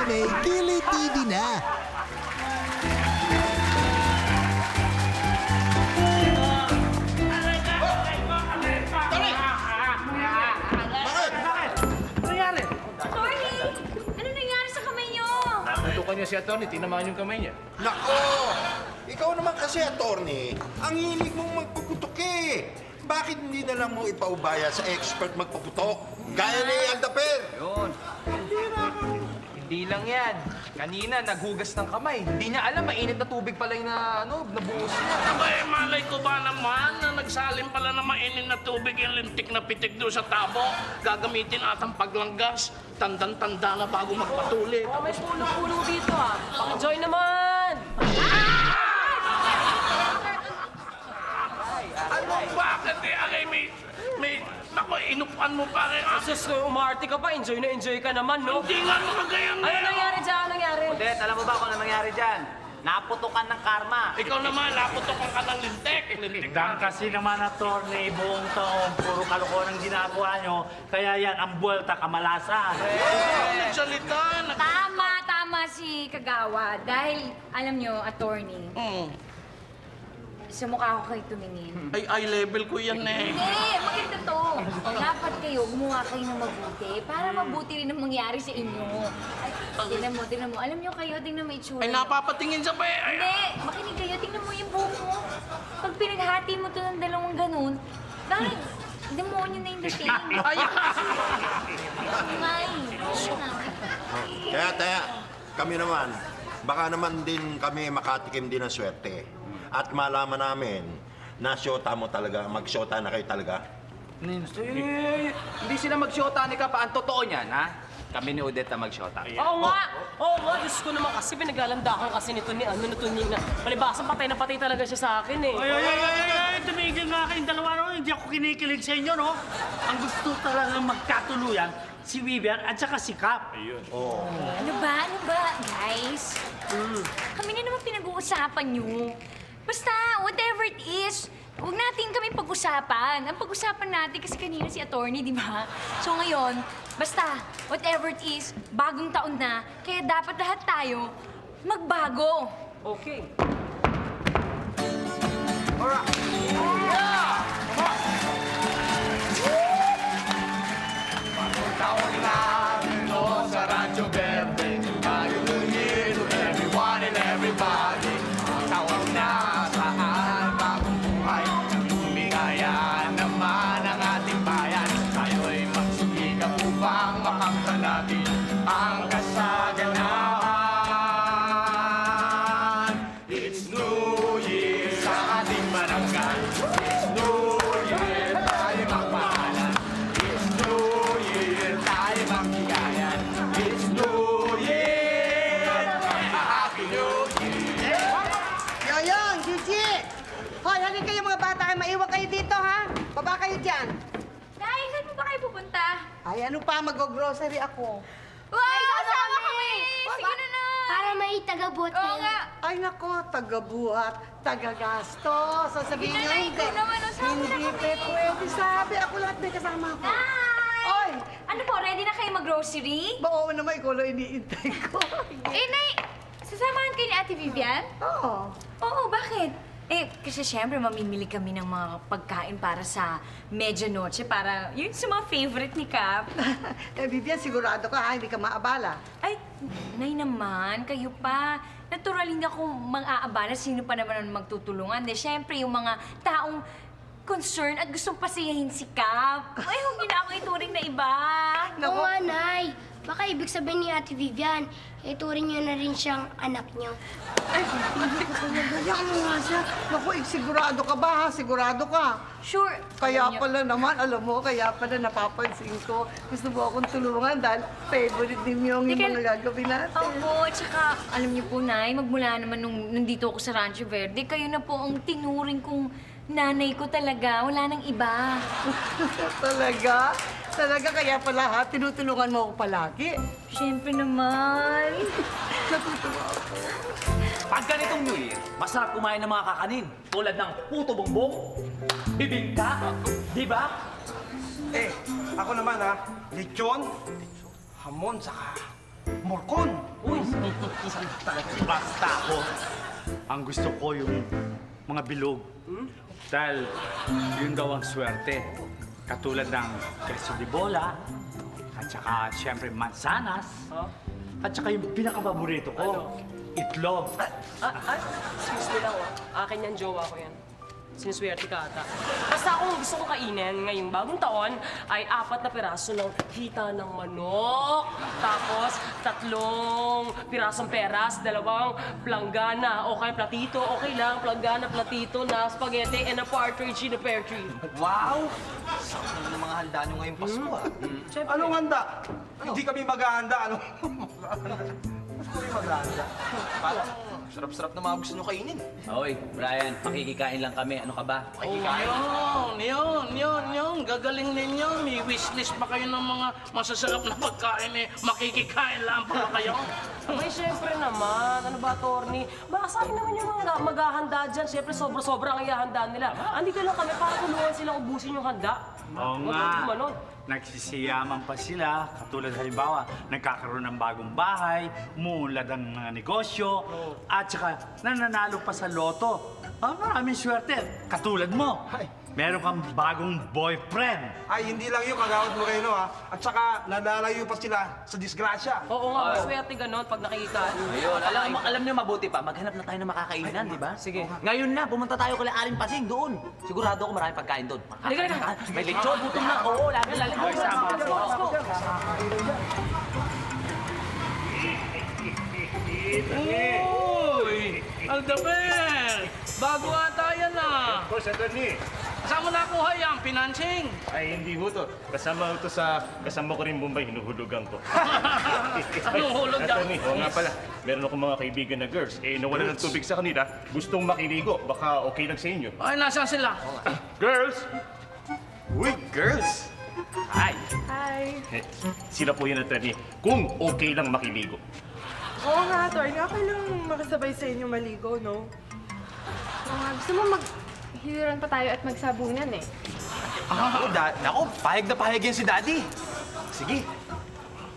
may Gili TV na. Attorney! Ano nangyari sa kamay niyo? Tutukan niya si attorney, tinamaan yung kamay niya. Nako! Ikaw naman kasi, attorney, ang hilig mong magpuputok eh. Bakit hindi na lang mo ipaubaya sa expert magpuputok? Gaya ni Aldaper. Yun. Hindi lang yan. Kanina, naghugas ng kamay. Hindi niya alam, mainit na tubig pala yung nabuhos niya. Abay, malay ko ba naman na nagsalim pala na mainit na tubig yung lintik na pitik doon sa tabo? Gagamitin atang paglanggas. Tandang-tanda na bago magpatuli. Oh, may puno-puno dito ah. Pang-enjoy naman! Ano, bakit eh? Alay, Ako, inupan mo pa rin. Sus, umarte ka pa. Enjoy na enjoy ka naman, no? Hindi nga naman ganyan Ano nangyari dyan? Ano nangyari? Odette, alam mo ba kung ano nangyari dyan? Naputukan ng karma. Ikaw naman, naputokan ka ng lintik. Dan kasi naman, attorney, buong taon, puro kalokohan ang ginagawa nyo. Kaya yan, ang buwelta kamalasan. Nagsalita. Tama si Kagawa. Dahil, alam nyo, attorney, sa mukha ko kayo tumingin. Ay, eye level ko yan eh. Hindi, maganda to. Dapat kayo, gumawa kayo ng mabuti para mabuti rin ang mangyari sa inyo. Ay, tingnan mo. Alam nyo kayo, tingnan mo itsura Ay, nyo. napapatingin sa bay. Ay, Hindi, makinig kayo, tingnan mo yung buhok mo. Pag pinaghati mo to ng dalawang ganun, dahil demonyo na yung dating. ay, Ngay. Kaya, kami naman, baka naman din kami makatikim din ng swerte. At malaman namin na syota mo talaga, mag-syota na kayo talaga. Hindi sila mag-shota ni Kapa. Ang totoo niyan, ha? Kami ni Odette na mag-shota. Oo nga! Oo nga! Diyos ko naman kasi pinaglalandakan kasi nito ni Nina. Palibasa patay na patay talaga siya sa akin eh. Ay, tumigil nga kayong dalawa, no? Hindi ako kinikilig sa inyo, no? Ang gusto talagang magkatuluyan, si Vivian at saka si Cap. Ano ba, guys? Kami na naman pinag-uusapan nyo. Basta, whatever it is, huwag natin kami pag-usapan. Ang pag-usapan natin kasi kanina si attorney, di ba? So ngayon, basta, whatever it is, bagong taon na, kaya dapat lahat tayo magbago. Okay. Sa Rancho Verde, tayo luhin to everyone and everybody. Tawag na saan bagong buhay. Lumigaya naman ang ating bayan. Tayo'y magsigikap upang makamtan natin ang kasaganahan. It's New Year sa ating barangay. It's New Year, tayo magpahalan. It's New Year, tayo magbigayan. It's New Year, a Happy New Year. Yoyong, Gigi! Hoy, halika kayo mga bata kayo. Maiwan kayo dito, ha? Baba kayo dyan. Dahil, saan mo ba kayo pupunta? Ay, ano pa? Mag-grocery ako. Wow, kasama kami! Sige na! Para may taga-bote. Oo nga. Ay, nako, taga-buhat, taga-gastos. Sasabihin nyo, Hinanay hindi. ko naman, oh, sama na Hindi kami. pwede. Sabi, ako lahat may kasama ko. Nay! Oy! Ano po, ready na kayo mag-grocery? Oo naman, ikaw lang iniintay ko. Nay, sasamahan kayo ni Ate Vivian? Oo. Oo, bakit? Kasi syempre mamimili kami ng mga pagkain para sa medianoche, para yun sa mga favorite ni Cap. Vivian, sigurado ka, ha? Hindi ka maabala. Ay, Nay naman, kayo pa. Natural hindi ako mang-aabala, sino pa naman ang magtutulungan. Syempre, yung mga taong concern at gustong pasiyahin si Cap. Ay, huwag niyo na ako ituring na iba. Oo nga, Nay. Baka ibig sabihin ni Ate Vivian, ituring niyo na rin siyang anak niyo. Hayaan mo nga siya. Naku, sigurado ka ba, ha? Sigurado ka. Sure. Kaya Alam niyo- pala naman, alam mo, kaya pala napapansin ko. Gusto mo akong tulungan dahil favorite din yung Teka, mga gagawin natin. Opo, at saka, alam niyo po, Nay, magmula naman nung nandito ako sa Rancho Verde, kayo na po ang tinuring kong nanay ko talaga. Wala nang iba. Talaga? Talaga, kaya pala ha, tinutulungan mo ako palagi. Siyempre naman. Natutuwa ako. Pag ganitong New Year, masarap kumain ng mga kakanin. Tulad ng puto bongbong, bibingka, di ba? Ako naman ha, lechon, hamon, saka Morcon! Uy! Basta ako, ang gusto ko yung mga bilog. Dahil yun daw ang swerte. Katulad ng queso de bola, at saka siyempre mansanas, at saka yung pinakapaborito ko, itlog. Excuse me lang, akin yan, jowa ko yan. Sinuswerte ka ata. Basta kung gusto ko kainin ngayong bagong taon ay 4 na piraso ng hita ng manok. Tapos 3 pirasong peras, 2 planggana. Okay, platito, okay lang. Planggana, platito na spaghetti and a partridge in a pear tree. Wow! Sakto na ng mga handa nyo ngayong Pasko, ah. Siyempre. Anong handa? Hindi kami maghahanda, ano? Gusto kami maghahanda. Parang sarap-sarap na mga gusto nyo kainin. Oy, Brian, makikikain lang kami. Ano ka ba? Yun. Gagaling ninyo. May wishlist pa kayo ng mga masasarap na pagkain eh. Makikikain lang pala kayo. Ay, syempre naman. Ano ba, Torny? Baka sa akin naman yung mga maghahanda dyan. Syempre, sobra-sobra ang ihahanda nila. Andito lang kami para tulungan silang ubusin yung handa. Oo Huwag nga. kang tumalon. Nagsisiyaman pa sila. Katulad halimbawa, nagkakaroon ng bagong bahay, umuunlad ang mga negosyo, at saka nananalo pa sa loto. Maraming swerte. Katulad mo. Meron kang bagong boyfriend. Ay, hindi lang yung kagawad mo kayo, no, ha? At saka, nalalayo pa sila sa disgrasya. Oo nga, maswerte ganon pag nakikikain. Ayun, alam niyo mabuti pa. Maghanap na tayo ng makakainan, di ba? Sige. Ngayon na, pumunta tayo kay Aling Pasing doon. Sigurado ako maraming pagkain doon. Halika. May lechon, gutom na. Oo, lalo. Let's go. Uy! Aldaber! Bago ata yan ah. Boss, attorney. Saan mo nakuha yan? Financing? Ay, hindi ho to. Kasama ho to sa kasama ko rin Bombay, hinuhulugan ko. Anong hulog yan? Attorney, oo nga pala. Meron akong mga kaibigan na girls. Eh, nawala ng tubig sa kanila. Gustong makiligo. Baka okay lang sa inyo. Ay, nasaan sila? Girls! Uy, girls! Hi! Hi. Sila po yun, attorney. Kung okay lang makiligo. Oo nga, Tor. Okay lang makasabay sa inyo maligo, no? Oo nga, gusto mo maghiliran pa tayo at magsabunan eh. Naku, pahig na pahig yan si Daddy. Sige,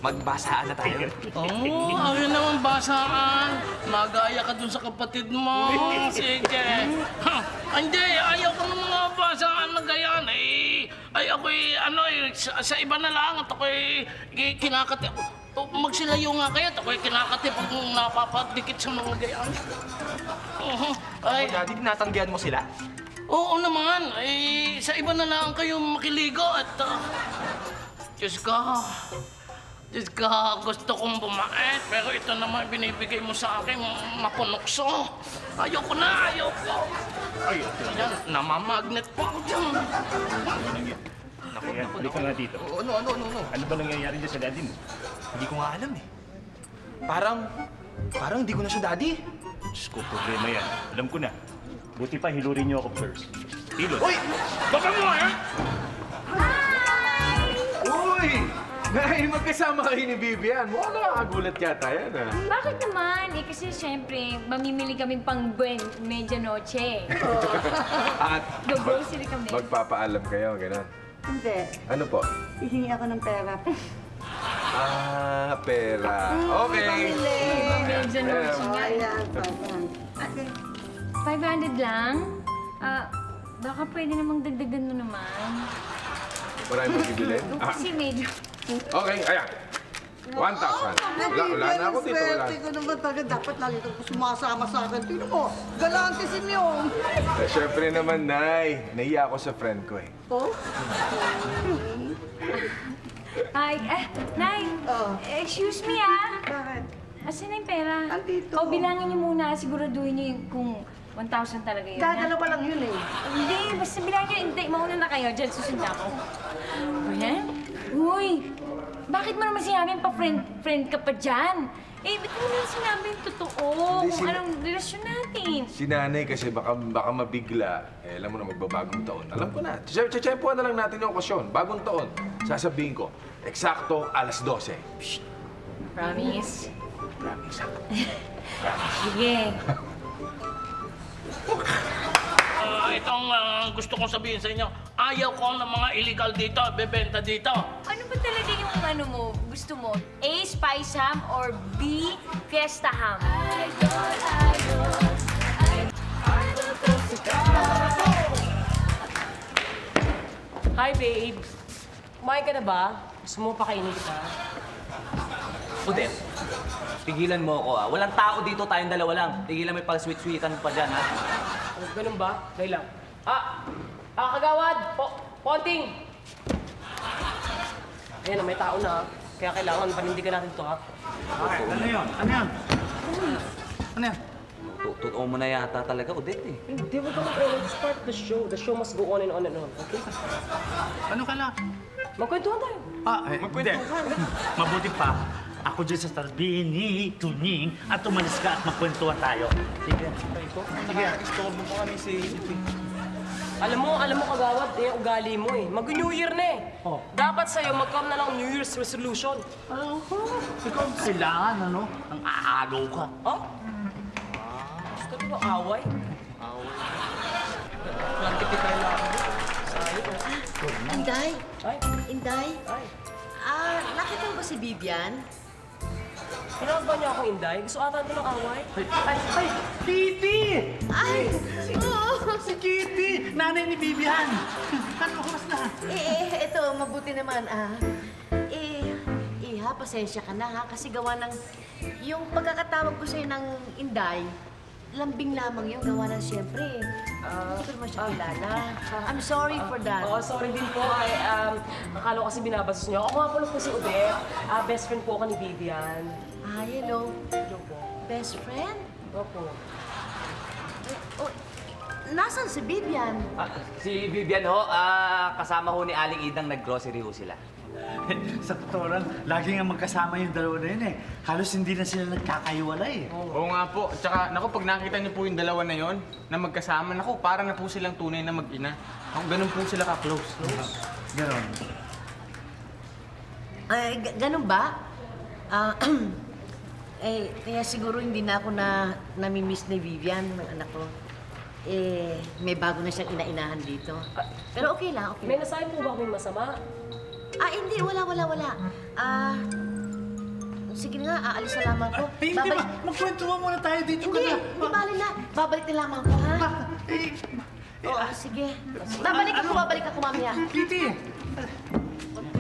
magbasaan na tayo. Oo, ayun naman basaan. Magaya ka dun sa kapatid mo. Sige. Hindi, ayaw ko ng mga basaan na gayan eh. Ay, ako'y sa iba na lang at ako'y kinakatip. Magsilayo nga kayo at ako'y kinakatip kung napapadikit sa mga gayan. Ay, Daddy, tinatanggihan mo sila? oo naman. Ay, sa iba na lang kayo makiligo at... Diyos ka, gusto kong bumait, pero ito naman binibigay mo sa akin, mapunokso. Ayoko na, ayoko. Ay, Ayan, namamagnet pa ako dyan. Ayan, halika nga dito. Ano? Ano ba nangyayari dyan sa daddy mo? Hindi ko nga alam eh. Parang hindi ko na siya Daddy. Diyos ko, problema yan. Alam ko na. Buti pa, hilurin niyo ako first. Hilot. Uy! Baka mo, eh? Uy! Nay, magkasama kayo ni Vivian. Mukhang nakakagulat yata yan, ah. Bakit naman? Eh kasi siyempre, mamimili kami pang medianoche. At Go-grocery kami. magpapaalam kayo, gano'n. Hindi. Ano po? Hihingi ako ng pera. Ah, pera. Okay. Medianoche nga. Ayan, 500 lang? Baka pwede namang dagdagan mo naman. Maraming magbibilin? Kasi medyo... Okay, ayan. 1,000. Wala na ako dito. Wala. Swerte ko naman talaga. Dapat lagi kang sumasama sa akin. Tingnan mo, galante si Myong. Siyempre naman, Nay. Nahiya ako sa friend ko, eh. Oh? Ay, Nay! Oh. Excuse me, ah! Bakit? Asan na yung pera? Andito. O, bilangin niyo muna. Siguraduhin niyo yung kung 1,000 talaga yun. Dadalawa lang yun eh. Hindi, basta bilangin niyo. Hindi, mauna na kayo. Diyan, susunod ako. Ayan? Uy! Bakit mo naman sinabing pa-friend ka pa dyan? Eh, ba't mo naman sinabing totoo? Hindi, Kung anong relasyon natin? Si nanay kasi baka mabigla. Eh, alam mo na, magbabagong taon. Alam ko na. Tsempuan na lang natin yung okasyon. Bagong taon. Sasabihin ko, eksakto alas 12. Promise? Promise. Sige. Itong gusto kong sabihin sa inyo, ayaw ko ng mga illegal dito, bebenta dito. Ano ba talaga yung ano mo, gusto mo? A, spice ham or B, fiesta ham? Hi, babe. Kumain ka na ba? Gusto mo pakainin kita? Odette, tigilan mo ako Walang tao dito, tayong dalawa lang. Tigilan mo yung pag-sweet-sweetan pa dyan ha. Oh, ganun ba? Dahil lang. Kagawad! Ponting! Ayan, may tao na. Kaya kailangan panindigan natin to, ha? Okay, ano yun? Ano yun? Ano yan? Totoo mo na yata talaga, Odette eh. Hindi, wag ka mag-alala. It's part of the show. The show must go on and on and on, okay? Ano ka na? Magkwentuhan tayo. Hindi. Mabuti pa. Ako dyan sa tarbihin ni Tuning at umalis ka at magkwentuhan tayo. Sige. Sige. Istorbo mo kami si Alam mo, kagawad, ugali mo eh. Mag-New Year na eh. Oh. Dapat sa'yo, mag-come na lang New Year's resolution. Ikaw kailangan, ano? Ang aagaw ka. Oh? Gusto mo away? Inday? Ay, Inday? ay. Nakita mo ba si Vivian? Tinawag ba niya ako Inday? Gusto ata ito ng away? Ay! Kitty! Ay! Oo! Si Kitty! Nanay ni Vivian! Ano, kamas na? Ito, mabuti naman, Iha, pasensya ka na, ha? Kasi gawa ng... Yung pagkakatawag ko sa'yo ng Inday, lambing lamang yung gawa ng siyempre. Hindi ko naman siya kilala. I'm sorry for that. Oo, sorry din po. Akala ko kasi binabasos niyo. Ako nga pala po si Odette. Best friend po ako ni Vivian. Hello. Hello po. Best friend? Opo. Nasaan si Vivian? Si Vivian ho, kasama ho ni Aling Idang nag-grocery ho sila. Sa totoo lang, lagi nga magkasama yung dalawa na yun eh. Halos hindi na sila nagkakaiwalay eh. Oo nga po. Tsaka, naku, pag nakita niyo po yung dalawa na yon na magkasama, naku, parang na po silang tunay na mag-ina. Ako, ganun po sila ka-close. Ganon. Ganun ba? Kaya siguro hindi na ako namimiss ni Vivian, ng anak ko. May bago na siyang ina-inahan dito. Pero okay lang, okay May lang. nasabi po ba akong masama? Hindi, wala. Sige nga, aalis na lamang ko. Hindi ba? Magkwentuhan muna tayo dito ka na. Hindi bali na. Babalik na lamang ko, ha? Oo, sige. Babalik ako mamaya. Kitty!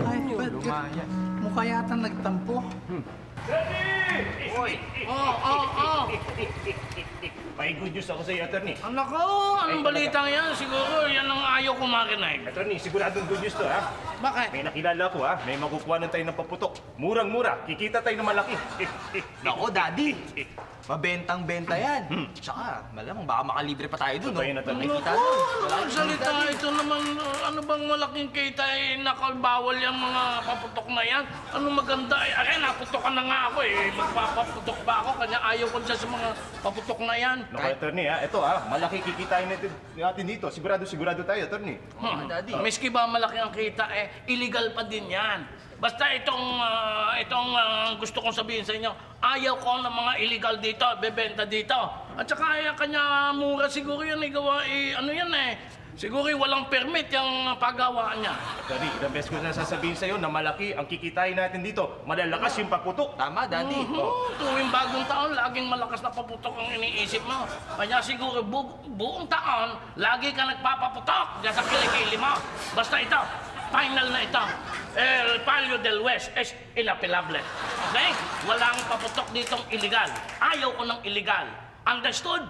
Ay, ba't mukha yata nagtampo. May good news ako sa iyo, attorney. Anak ko, anong balitang yan? Siguro yan ang ayaw ko makinig. Attorney, siguradong good news to, ha? Bakit? May nakilala ko, ha? May makukuha tayo ng paputok. Murang-mura. Kikita tayo ng malaki. Nako, Daddy. Mabentang-benta yan. Tsaka, malamang baka makalibre pa tayo dun, no? Totoo yun, attorney. May kita Ano dun. ang salita ito naman? Ano bang malaking kita eh? Nakabawal yung mga paputok na yan? Ano maganda eh? Naputokan na nga ako eh. Magpapaputok pa ako kanya ayaw ko dyan sa mga paputok na yan. Naku, attorney, ha? Ito, ha? Malaki kikitain natin dito. Sigurado tayo, attorney. Daddy. Miski ba malaki ang kita eh, illegal pa din yan. Basta itong gusto kong sabihin sa inyo, ayaw ko ng mga illegal dito, bebenta dito. At saka kanya mura siguro yan, gawa ano yan eh. Siguro walang permit yung paggawaan niya. Attorney, ilang beses ko na sasabihin sa'yo na malaki ang kikitain natin dito. Malalakas yung paputok. Tama, Daddy. Tuwing bagong taon, laging malakas na paputok ang iniisip mo. Kaya siguro buong taon, lagi ka nagpapaputok dyan sa kilikili mo. Basta ito, final na ito. El Palio del West es inapelable. Okay? Walang paputok ditong illegal. Ayaw ko ng illegal. Understood?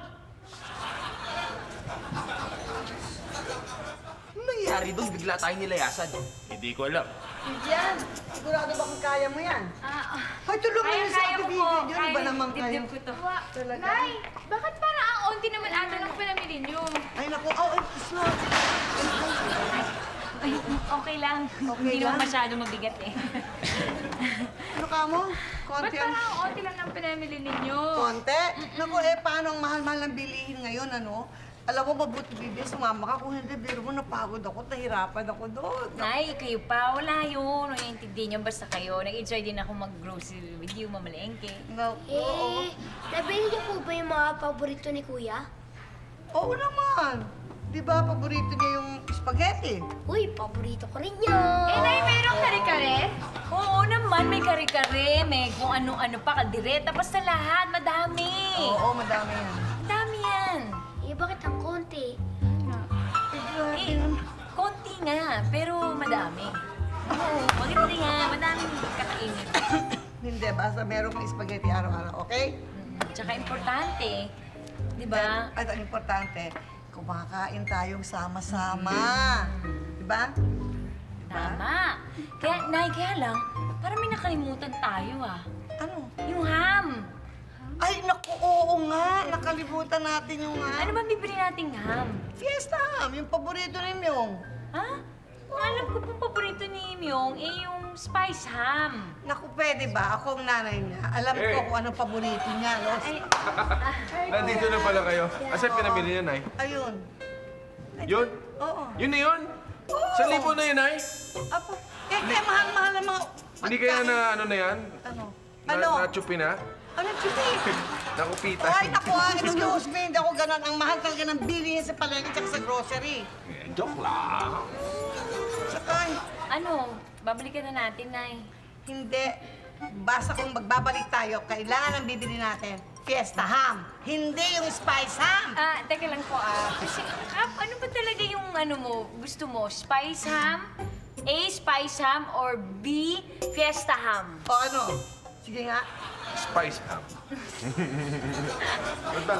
Ano nangyayari doon? Bigla tayong nilayasan. Hindi ko alam. Vivian, sigurado ba kung kaya mo yan? Hoy, tulungan niyo sa Ate Vivian. Yun ba naman kayo? Talaga? Nay, bakit parang ang onti naman ata ng pinamili niyo? Ay, naku. It's not. Ay, okay lang. Hindi naman masyado mabigat eh. Ano ka mo? Ba't Konti parang ang onti lang ng pinamili ninyo? Konti? Naku, paano ang mahal-mahal ng bilihin ngayon, ano? Alam mo, mabuti, Vivian, sumama ka. Kung hindi, biro mo, napagod ako, nahirapan ako doon. Nay, kayo pa. Wala yun. Naiintindihan niyo basta kayo. Nag-enjoy din ako mag-grocery with you, mamalengke. Nabili niyo po ba yung mga paborito ni Kuya? Oo naman. Di ba, paborito niya yung spaghetti. Uy, paborito ko rin yun. Eh, Nay, merong kare-kare? Oo naman, may kare-kare, may kung ano-ano pa, kaldereta, basta lahat, madami. Oo, madami yan. Madami yan. Eh, bakit ang konti? Eh, konti nga, pero madami. Oo, maganda nga, madaming kakainin. Hindi, basta meron kang spaghetti araw-araw, okay? Tsaka importante, di ba? At ang importante, kumakain tayong sama-sama. Di ba? Tama. Kaya, Nay, kaya lang, parang may nakalimutan tayo ah. Ano? Yung ham. Ay, naku, oo nga. Nakalimutan natin yung Ano ba bibili nating ham? Fiesta ham, yung paborito ni Myong. Ha? Kung alam ko pong paborito ni Myong, eh yung spice ham. Naku, pwede ba? Ako ang nanay niya. Alam ko kung anong paborito niya, no? Nandito na pala kayo. Asa pinamili niya, Nay? Ayun. Yun? Oo. Yun na yun? Sa libo na yun, Nay? Apo, kaya mahal-mahal ng mga... Hindi kaya na ano na yan? Ano? Na-chupi na? Ano, Chupi? Nakupita. Ay, naku, excuse me. Hindi ako ganun. Ang mahal talaga ng bilihin sa palengke at sa grocery. Joke lang. Sakay. Ano? Babalikan na natin, Nay. Hindi. Basta kung magbabalik tayo, kailangan ang bibili natin, Fiesta ham. Hindi yung spice ham. Teka lang po Kasi, ano ba talaga yung ano mo, gusto mo? Spice ham? A, spice ham? Or B, fiesta ham? O ano? Sige nga. Spice ham.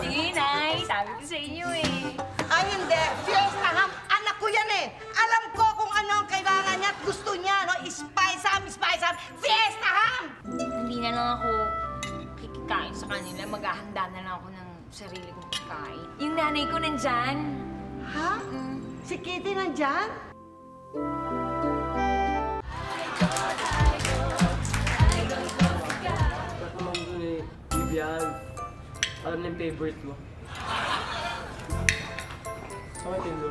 Sige, Nay. Sabi ko sa inyo eh. Ay, hindi. Fiesta ham. Anak ko yan eh. Alam ko kung ano ang kailangan niya at gusto niya, no? Spice ham, Fiesta ham! Hindi na lang ako kikikain sa kanila. Maghahanda na lang ako ng sarili kong pagkain. Yung nanay ko nandyan. Ha? Si Kitty nandyan? Ba't naman dun eh, Vivian? Alam na yung favorite mo. Okay, Tindo.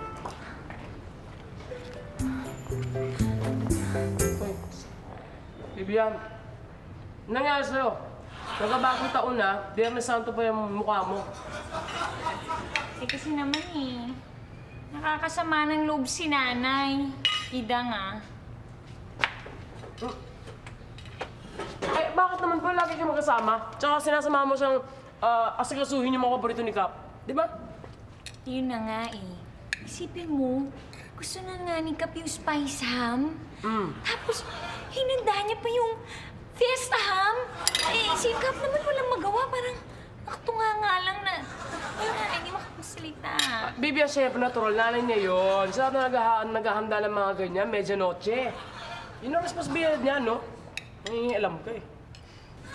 Hoy, Vivian, anong nangyari sa'yo? Nagabagong taon na, Biyernes Santo pa yung mukha mo. Eh kasi naman eh. Nakakasama ng loob si nanay. Ida nga. Eh, bakit naman po lagi kayo magkasama? Tsaka sinasama mo siyang asikasuhin yung mga paborito ni Cap. Di ba? Yun na nga eh. Isipin mo, gusto na nga ni Cap yung spice ham. Tapos, hinanda niya pa yung fiesta ham. Eh, si Cap naman walang magawa. Parang nakatunga nga lang na wala, hindi makapagsalita. Bibi, syempre natural, nanay niya yun. Sa naghahanda ng mga ganyan, medianoche. Yun ang responsibilidad niya, no? Alam ko eh.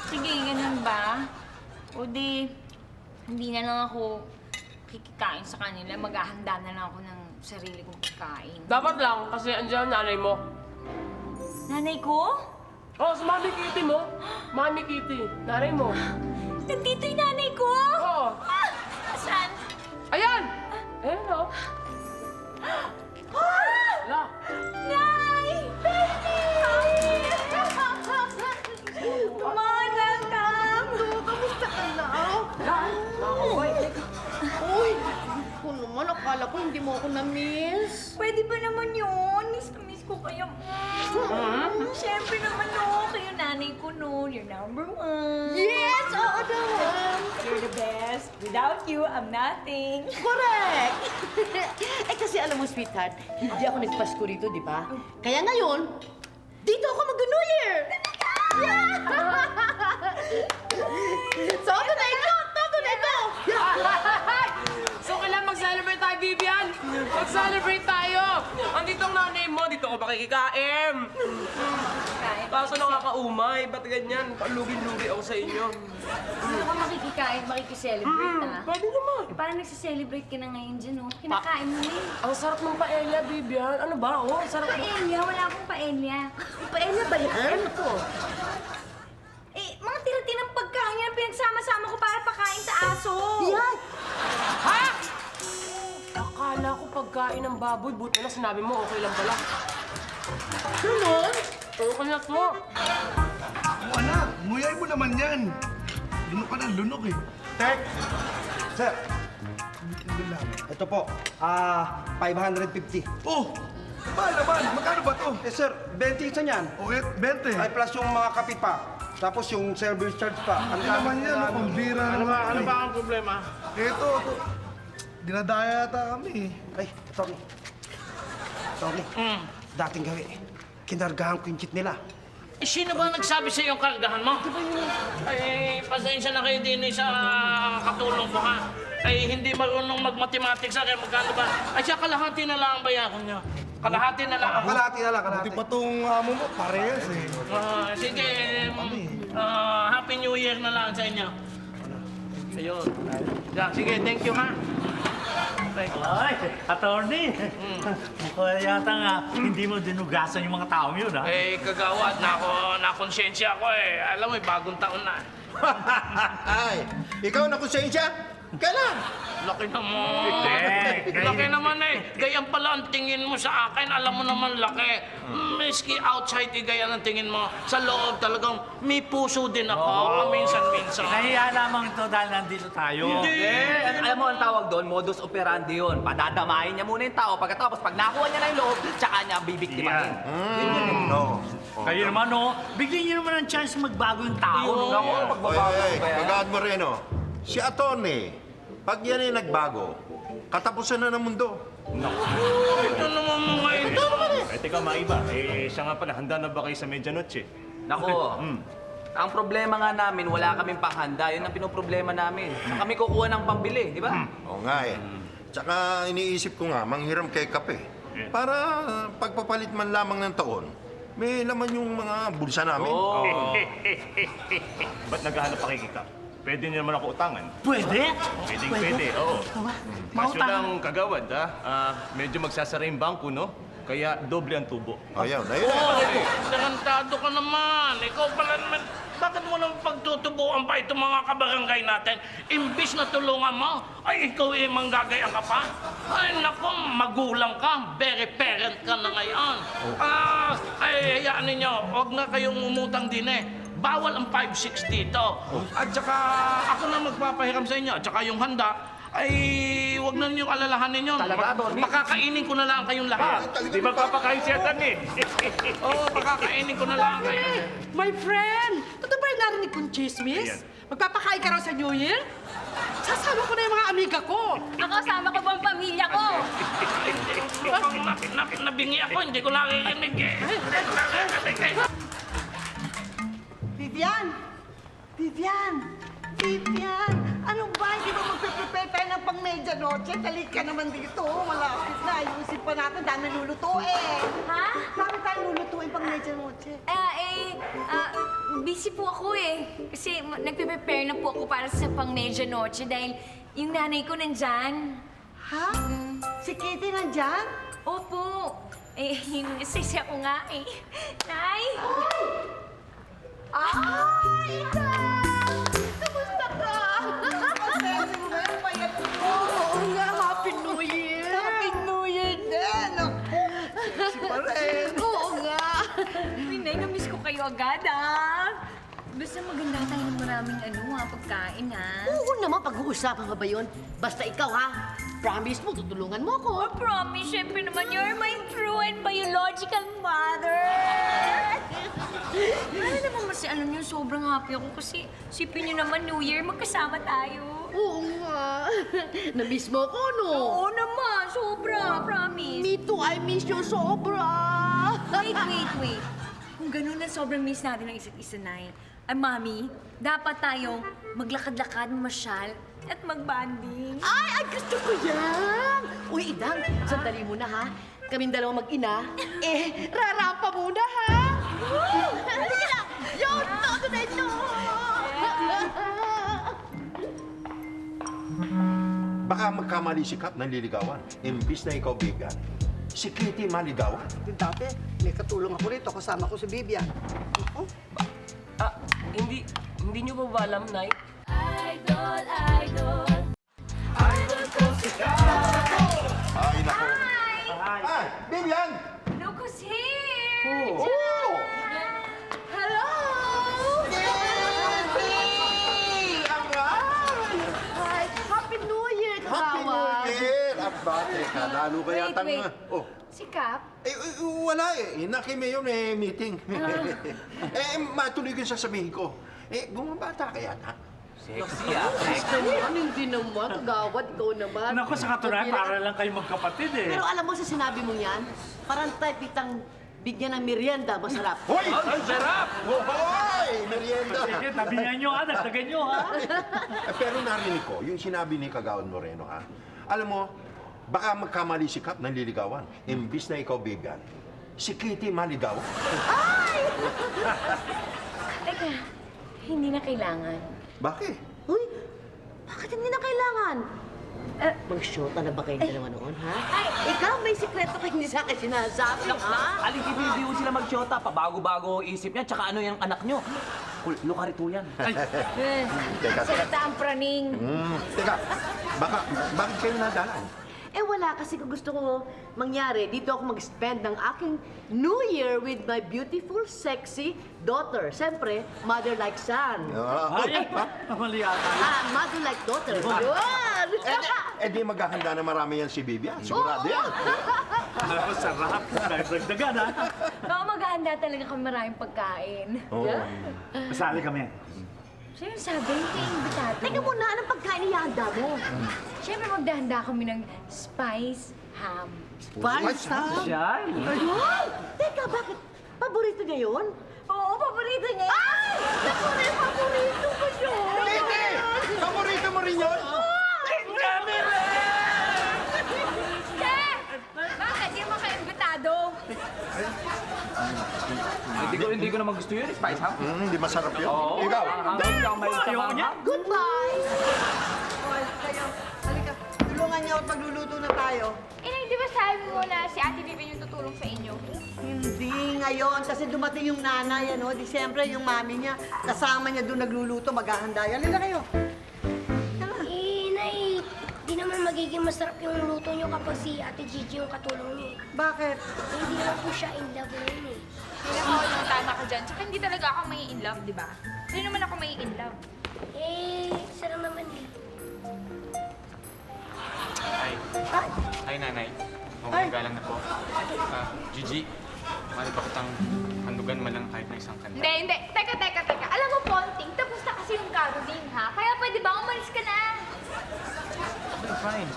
Sige, ganun ba? O di, hindi na lang ako kikikain sa kanila. Maghahanda na lang ako ng sarili kong pagkain. Dapat lang, kasi andyan ang nanay mo. Nanay ko? Oh, sa Mami Kitty mo. Mami Kitty, nanay mo. Nandito yung nanay ko? Oo. Saan? Ayan! Ayan, no? Wala. Nay! Baby! Welcome! Kamusta ka na? Uy, ko naman, akala ko hindi mo ako na-miss. Pwede ba naman yun? Miss na miss ko kayo. Siyempre naman no, kayo nanay ko no. You're number one. Yes! Oo naman! You're the best. Without you, I'm nothing. Correct! Eh kasi alam mo, sweetheart, hindi ako nagpasko rito, di ba? Kaya ngayon, dito ako mag-New Year! Yeah! So, tunay ko! Tunay ko! So, kailangan mag-celebrate tayo, Vivian! Mag-celebrate tayo! Andito ang nanay mo, dito ko makikikain! Kaso nakakaumay, ba't ganyan? Palugi-lugi ako sa inyo. Gusto ko makikikain, makikiselebrate ah. Pwede naman. Eh, parang nagsiselebrate ka na ngayon dyan, no? Kinakain mo eh. Ang sarap ng paella, Vivian. Ano ba? Oh, ang sarap. Paella? Wala akong paella. Paella ba yan? Ano to? Eh, mga tira-tirang pagkain yan pinagsama-sama ko para pakain sa aso. Yan! Ha? Akala ko pagkain ng baboy, buti na sinabi mo, okay lang pala. Ganon? Okay na to. Anak, nguyay mo naman yan. Lunok ka na, lunok eh. Tek! Sir! Ito po, 550. Oh! Mahal naman! Magkano ba to? Eh sir, 20 isa niyan. Oh, 20. Ay plus yung mga kapit pa. Tapos yung service charge pa. Ang naman yan, pambira naman. Ano ba ang problema? Ito. Dinadaya yata kami. Ay, Tony. Tony, dating gawi. Kinargahan ko yung jeep nila. Eh, sino ba nagsabi sa iyo kargahan mo? Ay, pasensya na kayo din sa katulong ko, ha? Ay, hindi marunong mag-mathematics kaya magkano ba? Ay, siya kalahati na lang ang bayaran niyo. Kalahati na lang. Kalahati na lang, kalahati. Di pa tong amo mo, parehas eh. Sige, Happy New Year na lang sa inyo. Ayun. Yeah, sige, thank you, ha? Ay, attorney. Mukha yata nga, hindi mo dinugasan yung mga taong yun, ha? Eh, kagawad, nakonsensya ako eh. Alam mo, bagong taon na. Ay, ikaw na konsensya? Kailan? Laki naman. Laki naman eh. Ganyan pala ang tingin mo sa akin. Alam mo naman laki. Miski outside, ganyan ang tingin mo. Sa loob talagang may puso din ako. Paminsan-minsan. Nahiya lamang ito dahil nandito tayo. Hindi. Alam mo ang tawag doon, modus operandi yun. Padadamahin niya muna yung tao. Pagkatapos, pag nakuha niya na yung loob, tsaka niya bibiktimahin. No. Kayo naman, no? Bigyan niyo naman ng chance magbago yung tao. Naku, pagbabago Oy, ba yan? Kagawad Moreno, si Atty. Pag yan ay nagbago, katapusan na ng mundo. Ito naman mga ito. Eh, teka, maiba. Eh, siya nga pala, handa na ba kayo sa medianoche? Nako, ang problema nga namin, wala kaming panghanda. Yun ang pinoproblema namin. Saan kami kukuha ng pambili, di ba? Oo nga eh. Tsaka iniisip ko nga, manghiram kay kape. Para pagpapalit man lamang ng taon, may laman yung mga bulsa namin. Ba't naghahanap pa kay Kika? Pwede niyo naman ako utangan. Pwede? Pwede, oo. Kaso Mautang. lang, kagawad, medyo magsasara yung bangko, no? Kaya doble ang tubo. Ayaw, ayun. Tarantado ka naman. Ikaw pala naman. Bakit mo naman pagtutubuan pa itong mga kabarangay natin? Imbis na tulungan mo, ay ikaw ay manggagayan ka pa? Ay naku, magulang ka. Very parent ka na ngayon. Ay, hayaan ninyo. Huwag na kayong umutang din eh. Bawal ang 5-6 dito. At saka ako na magpapahiram sa inyo. At saka yung handa, ay huwag na ninyong alalahanin yun. Talaga, Tony? Pakakainin ko na lang kayong lahat. Di ba papakain siya tan eh? Oo, pakakainin ko na lang kayo. My friend! Totoo ba yung narinig kong chismis? Magpapakain ka raw sa New Year? Sasama ko na yung mga amiga ko. Ako, sama ko bang pamilya ko? Nabingi ako, hindi ko nakikinig eh. Vivian! Vivian! Vivian! Ano ba? Hindi ba magpe-prepare tayo ng pang-medianoche? Dali ka naman dito. Malapit na. Ayusin pa natin. Dami lulutuin. Ha? Dami tayong lulutuin pang-medianoche. Busy po ako eh. Kasi nagpe-prepare na po ako para sa pang-medianoche dahil yung nanay ko nandyan. Ha? Si Kitty nandyan? Opo. Eh, sisi ako nga eh. Nay! Ay! Ikaw! Kamusta ka? Pasensya mo ba yung payat mo? Oo nga. Happy New Year! Happy New Year din! Si pa rin. Oo nga. Nay, na-miss ko kayo agad ah. Basta maganda tayo ng maraming pagkain Oo naman, pag-uusapan ka ba yun? Basta ikaw ha, promise mo, tutulungan mo ako. I promise, syempre naman, you're my true and biological mother. Ano naman kasi, alam niyo, sobrang happy ako kasi sipin niyo naman, New Year, magkasama tayo. Oo nga. Na-miss mo ako, no? Oo naman, sobra, promise. Me too, I miss you sobra. Wait. Kung ganun na sobrang miss natin ang isa't isa, Nay. Ay, Mami, dapat tayong maglakad-lakad, masyal, at mag-banding. Ay, gusto ko yan! Uy, Idang, sandali muna ha. Kaming dalawang mag-ina. Rarampa muna ha! Halika lang! Yun! Todo na ito! Baka magkamali si Kap ng liligawan. Imbis na ikaw, Vivian. Si Kitty maligawan. Dati, may katulong ako rito. Kasama ko si Vivian. Hindi nyo ba ba alam, Nay? Idol. Ay, nako. Ay, Vivian! Look who's here! Oh! Hello! Ay, Happy New Year, Happy New kawawa! Nakadalo ka yata Wait. nga. Oh. Si Cap? Wala eh. Naki-mayor meeting. Matuloy ko yung sasabihin ko. Bumabata ka yata. Sexy ah. Hindi naman, kagawad, ikaw naman. Naku, sa katunayan, para lang kayo magkapatid eh. Pero alam mo sa sinabi mong yan, parang type itang bigyan ng merienda, masarap. Hoy! Ang sarap! Hoy! Merienda! Sige, tabihan nyo ha, dagdagan nyo ha. Pero narinig ko, yung sinabi ni Kagawad Moreno, ha? Alam mo, baka magkamali si Kap ng liligawan. Imbis na ikaw, Bigan, si Kitty maligaw. Teka, hindi na kailangan. Bakit? Uy, bakit hindi na kailangan? Mag-shota na ba kayo dalawa noon, ha? Ikaw, may sikreto ka hindi sa akin sinasabi, ha? Aling ibibigay mo sila mag-shota, pabago-bago isip niya, tsaka ano yung anak nyo. Lukarito yan. Salita ang praning. Teka, bakit kayo nadalan? Wala kasi kung gusto ko mangyari, dito ako mag-spend ng aking New Year with my beautiful, sexy daughter. Siyempre, mother like son. Ay, mali yata. Mother like daughter. Yun! Di maghahanda na marami yan si Bibian. Sigurado yan. Alam mo, sarap. Dagdagan ha. Baka maghahanda talaga kami maraming pagkain. Masali kami. Sino sabi? Hindi imbitado. Teka muna, anong pagkain ihanda mo? Siyempre magdahanda kami ng spice ham. Spice ham? Yan. Ayun! Teka, bakit? Paborito niya yun? Oo, paborito niya. Ay! Naku, may paborito ko yun! Hindi! Paborito mo rin yun? Bakit? Di mo ka-imbitado. Hindi ko naman gusto yun, spice ham. Hindi masarap yun. Oo. Ikaw? Goodbye! Kayo, halika. Tulungan niyo at magluluto na tayo. Di ba sabi mo na si Ate Vivian yung tutulong sa inyo? Hindi ngayon, kasi dumating yung nanay, ano, di siyempre yung mami niya, kasama niya doon nagluluto, maghahanda yan. Halika kayo. Nay, di naman magiging masarap yung luto niyo kapag si Ate Gigi yung katulong niyo. Bakit? Hindi naman po siya in love ngayon eh. Hindi ako yung tama ka dyan. Tsaka hindi talaga ako may in love, di ba? Hindi naman ako may in love. Isa lang naman eh. Ay, nanay. Mamagalang na po. Gigi, mali ba kitang handugan man lang kahit na isang kanta? Hindi. Teka. Alam mo, Ponting, tapos na kasi yung caroling, ha? Kaya pwede ba umalis ka na? Fine.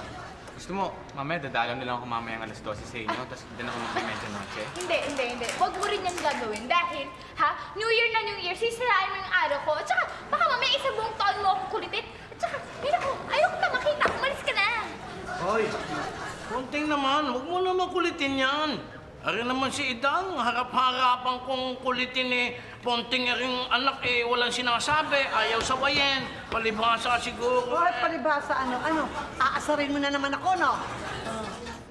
Gusto mo, mamaya dadalaw na lang ako mamayang alas 12 sa inyo, tapos din ako mag-medyo noche. Hindi. Huwag mo rin yan gagawin. Dahil, ha? New Year na New Year, sisirain mo yung araw ko. At saka, baka mamaya isang buong taon mo akong kulitin. At saka, ayoko na makita. Umalis ka na. Hoy, konting naman, huwag mo naman kulitin yan. Ari naman si Idang, harap-harapan kong kulitin eh. Ponting ring anak eh, walang sinasabi, ayaw sawayin. Palibhasa siguro. Bakit palibhasa ano? Aasarin mo na naman ako, no?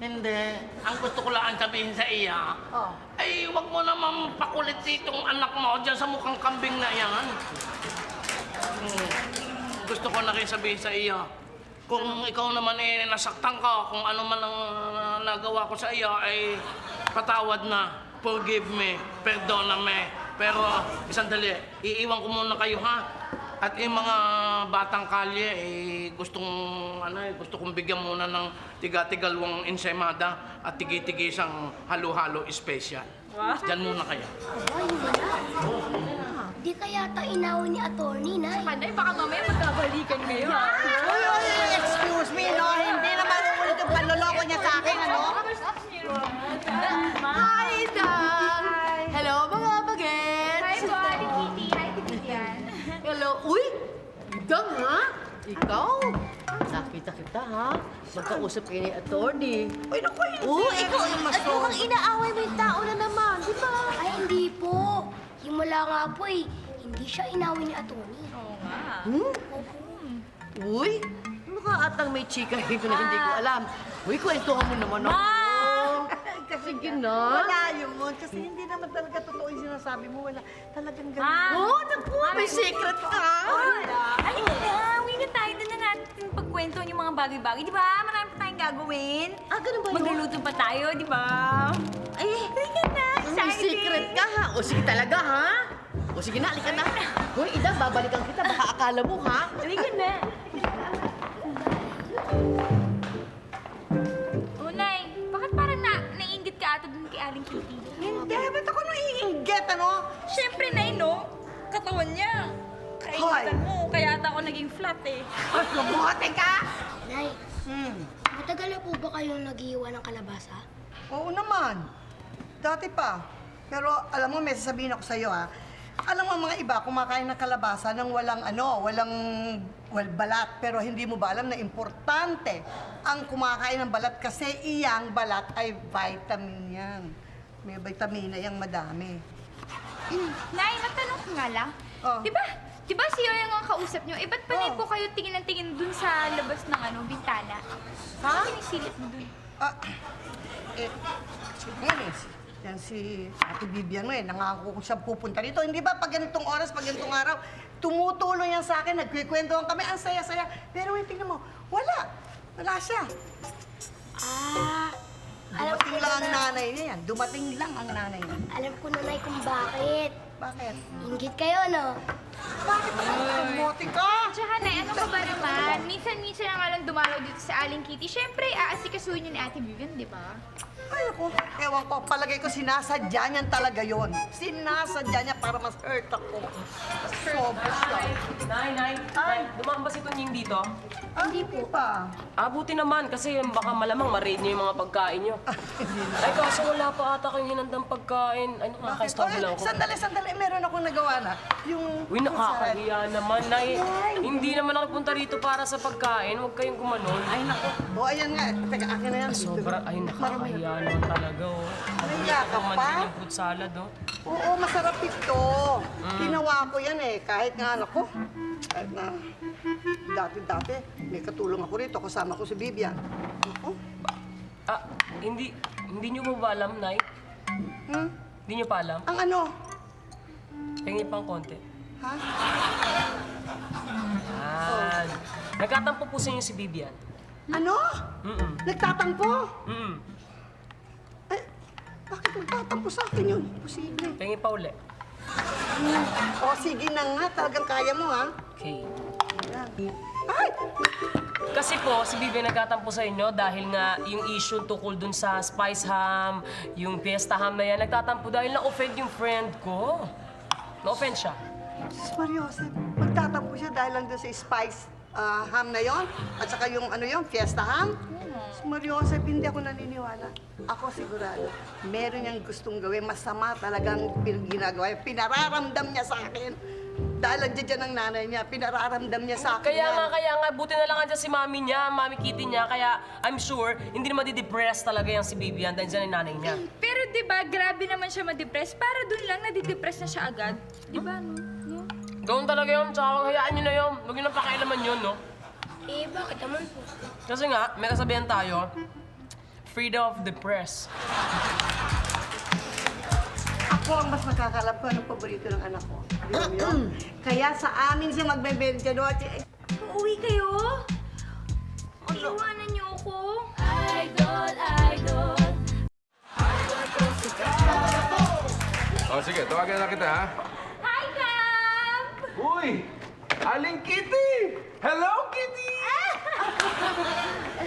Hindi. Ang gusto ko lang sabihin sa iya, ay huwag mo naman pakulit itong anak mo dyan sa mukhang kambing na yan. Gusto ko na rin sabihin sa iya, kung ikaw naman eh nasaktan ka, kung ano man ang nagawa ko sa iya, ay patawad na. Forgive me, perdoname. Pero isang dali, iiwan ko muna kayo ha. At yung mga batang kalye, gusto kong bigyan muna ng tiga-tigalawang ensaymada at tigi-tigisang halo-halo special. Diyan muna kayo. Ay, wala. Di kaya ta inawin ni attorney, Nay. Panay, baka mamaya magkabalikan kayo, ha? Excuse me, no? Hindi naman ulit yung panloloko niya sa akin, ano? Hi, Idang! Hello, mga bagets! Hi po, Ate Kitty. Hi, Vivian. Hello. Uy! Idang, ha? Ikaw? Nakita kita, ha? Magkausap kayo ni attorney. Uy, naku, hindi. Ikaw yung mas mukhang inaaway mo yung tao na naman, di ba? Ay, hindi po. Yung mula nga po eh, hindi siya inawin ni attorney. Oo nga. Uy! Mukha atang may chika rito na hindi ko alam. Uy, kwentuhan mo naman ako. Sige na. Wala yun, kasi hindi naman talaga totoo yung sinasabi mo. Wala talagang ganun. Oh, naku, may secret ka. Alin na, uwi na tayo. Doon na natin pagkwento yung mga bagay-bagay. Di ba? Marami pa tayong gagawin. Ganun ba yun? Magluluto pa tayo, di ba? Ay, halika na. May Excited. secret ka, ha? O sige talaga, ha? O sige na, halika na. Hoy, Ida, babalikan kita. Baka akala mo, ha? Halika na. Una, Aling Kitty. Hindi, ba't ako naiinggit, ano? Siyempre, Nay, no? Katawan niya. Kainitan mo, kaya ata ako naging flat eh. Mabuti ka! Nay, matagal na po ba kayong nag-iiwan ng kalabasa? Oo naman. Dati pa. Pero alam mo, may sasabihin ako sa'yo, ha? Alam mo, mga iba, kumakain ng kalabasa ng walang balat. Pero hindi mo ba alam na importante ang kumakain ng balat kasi iyang balat ay vitamin yan. May vitamina yang madami. Nay, matanong ko nga lang. Oh. Di ba si Yoyang ang kausap niyo? Eh, ba't panay po kayo tingin ng tingin dun sa labas ng bintana? Ha? Sinisilip mo dun? Yan si Ate Vivian mo nangako ko siya pupunta dito. Hindi ba pag ganitong oras, pag ganitong araw, tumutulong yan sa akin, nagkikwentuhan kami, ang saya-saya. Pero tingnan mo, wala siya. Dumating lang ang nanay niya yan. Dumating lang ang nanay niya. Alam ko na, Nay, kung bakit. Bakit? Inggit kayo, no? Bakit tumuti ka? Tsaka, Nay, ano ka ba naman? Minsan-minsan na nga lang dumalaw dito sa Aling Kitty. Siyempre, aasikasuhin niyo ni Ate Vivian, di ba? Ay, ako, ewan ko, palagay ko sinasadya niyan talaga yon. Sinasadya niya para mas hurt ako. Sobra siya. Nay, dumaan ba si Tunying dito? Hindi pa. Buti naman kasi baka malamang ma-raid niyo yung mga pagkain niyo. Ay, kaso wala pa ata kayong hinandang pagkain. Ay, nakaka-stop lang ako. Sandali. Meron akong nagawa na. Yung... Uy, nakakahiya naman, Nay. Hindi naman ako punta rito para sa pagkain. Huwag kayong gumanon. Ay, naku. O, ayan nga. Teka, akin na yan. Sobra, ay, nakakahiya naman talaga, oh. Nandiya ka Naman pa? din yung fruit salad, oh. Oo, masarap ito. Ginawa ko yan kahit nga anak ko. Kahit na dati, may katulong ako rito. Kasama ko si Vivian. Hindi niyo ba alam, Nay? Hindi niyo pa alam? Ang ano? Hingi pang konti. Ha? Nagkatampo po sa inyo si Vivian. Ano? Nagtatampo? Bakit magtatampo sa akin yun? Posible. Hingi pa uli. O, sige na nga. Talagang kaya mo, ha? Okay. Ay! Kasi po, si Vivian nagkatampo sa inyo dahil nga yung issue tukol dun sa Spice Ham, yung Fiesta Ham na yan, nagtatampo dahil na-offend yung friend ko. Na-offend siya. Mariosep, magtatampo siya dahil lang doon sa Spice Ham na yon at saka yung Fiesta Ham. Mariosep, hindi ako naniniwala. Ako sigurado, meron niyang gustong gawin. Masama talagang ginagawa. Pinararamdam niya sa akin. Dahil nandiyan ang nanay niya, pinararamdam niya sa akin. Kaya nga, buti na lang andyan si mami niya, mami Kitty niya, kaya I'm sure hindi naman di-depress talaga yung si Vivian dahil dyan yung nanay niya. Pero di ba, grabe naman siya ma-depress. Para dun lang nadidepress na siya agad. Di ba, no? Gawin talaga yun, tsaka hayaan niyo na yun. Huwag niyo nang pakialaman yun, no? Bakit naman po? Kasi nga, may kasabihan tayo, freedom of the press. Ako ang mas nakakalam ko anong paborito ng anak ko. Kaya sa amin siya magbe-belja doon. Uuwi kayo? Iiwanan niyo ako? Idol. O sige, tawagan na kita, ha? Hi, Camp! Uy! Aling Kitty! Hello, Kitty!